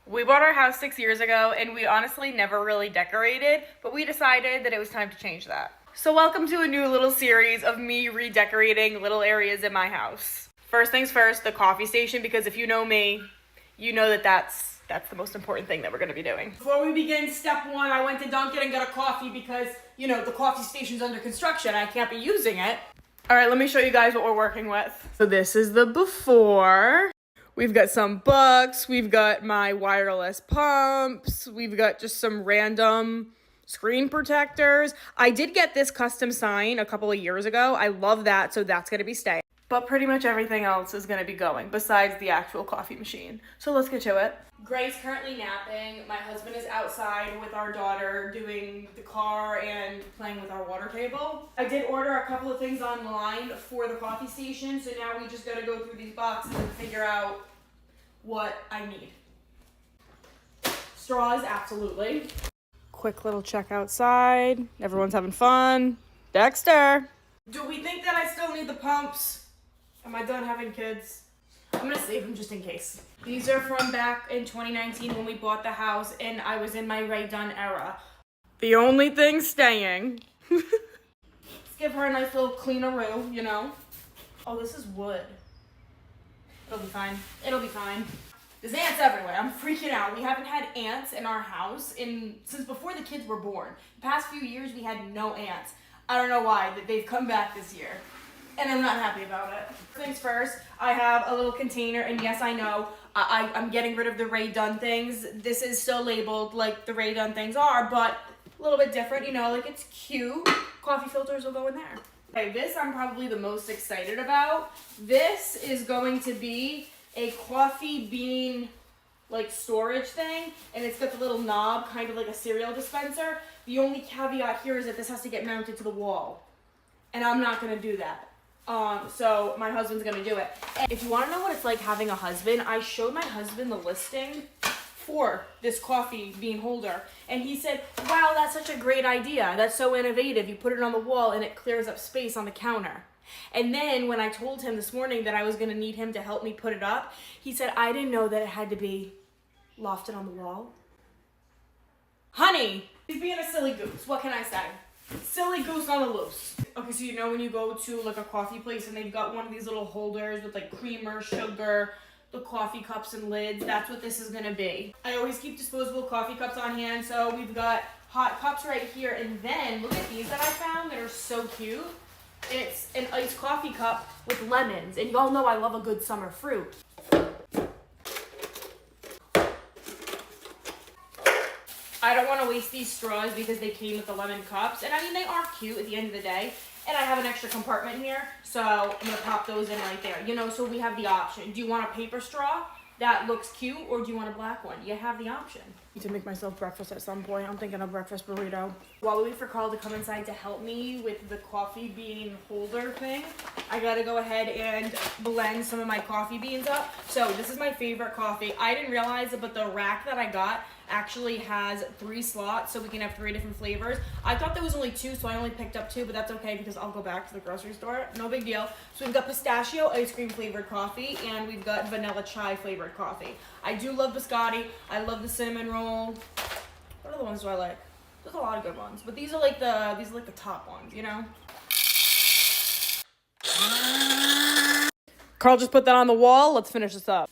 We bought our house 6 years ago and we honestly never really decorated, but we decided that it was time to change that. So welcome to a new little series of me redecorating little areas in my house. First things first, the coffee station, because if you know me, you know that that's the most important thing that we're gonna be doing. Before we begin step one, I went to Dunkin' and got a coffee because, you know, the coffee station's under construction. I can't be using it. All right, let me show you guys what we're working with. So this is the before. We've got some books, we've got my wireless pumps, we've got just some random screen protectors. I did get this custom sign a couple of years ago. I love that, so that's gonna be staying. But pretty much everything else is gonna be going besides the actual coffee machine. So let's get to it. Gray's currently napping. My husband is outside with our daughter doing the car and playing with our water table. I did order a couple of things online for the coffee station, so now we just gotta go through these boxes and figure out what I need. Straws, absolutely. Quick little check outside. Everyone's having fun. Dexter. Do we think that I still need the pumps? Am I done having kids? I'm gonna save them just in case. These are from back in 2019 when we bought the house and I was in my Ray Dunn era. The only thing staying. Let's give her a nice little cleaneroo, you know? Oh, this is wood. It'll be fine. It'll be fine. There's ants everywhere. I'm freaking out. We haven't had ants in our house since before the kids were born. The past few years, we had no ants. I don't know why, that they've come back this year. And I'm not happy about it. Things first, I have a little container, and yes, I know, I'm getting rid of the Ray Dunn things. This is still labeled like the Ray Dunn things are, but a little bit different, you know, like it's cute. Coffee filters will go in there. Okay, this I'm probably the most excited about. This is going to be a coffee bean like storage thing, and it's got the little knob, kind of like a cereal dispenser. The only caveat here is that this has to get mounted to the wall, and I'm not gonna do that. So my husband's gonna do it. And if you wanna know what it's like having a husband, I showed my husband the listing for this coffee bean holder, and he said, wow, that's such a great idea. That's so innovative. You put it on the wall and it clears up space on the counter. And then when I told him this morning that I was gonna need him to help me put it up, he said, I didn't know that it had to be lofted on the wall. Honey, he's being a silly goose. What can I say? Silly goose on the loose. Okay, so you know when you go to like a coffee place and they've got one of these little holders with like creamer, sugar, the coffee cups and lids, that's what this is gonna be. I always keep disposable coffee cups on hand, so we've got hot cups right here, and then look at these that I found that are so cute. It's an iced coffee cup with lemons, and y'all know I love a good summer fruit. I don't want to waste these straws because they came with the lemon cups, and I mean, they are cute at the end of the day. And I have an extra compartment here, so I'm gonna pop those in right there. You know, so we have the option. Do you want a paper straw that looks cute, or do you want a black one? You have the option. I need to make myself breakfast at some point. I'm thinking of breakfast burrito. While we wait for Carl to come inside to help me with the coffee bean holder thing, I gotta go ahead and blend some of my coffee beans up. So this is my favorite coffee. I didn't realize it, but the rack that I got actually has 3 slots, so we can have 3 different flavors. I thought there was only 2, so I only picked up 2, but that's okay because I'll go back to the grocery store. No big deal. So we've got pistachio ice cream flavored coffee, and we've got vanilla chai flavored coffee. I do love biscotti. I love the cinnamon roll. What other ones do I like? There's a lot of good ones, but these are like the top ones, you know? Carl just put that on the wall. Let's finish this up.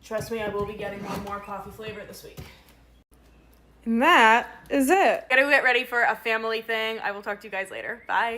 Trust me, I will be getting one more coffee flavor this week. And that is it. Gotta get ready for a family thing. I will talk to you guys later. Bye.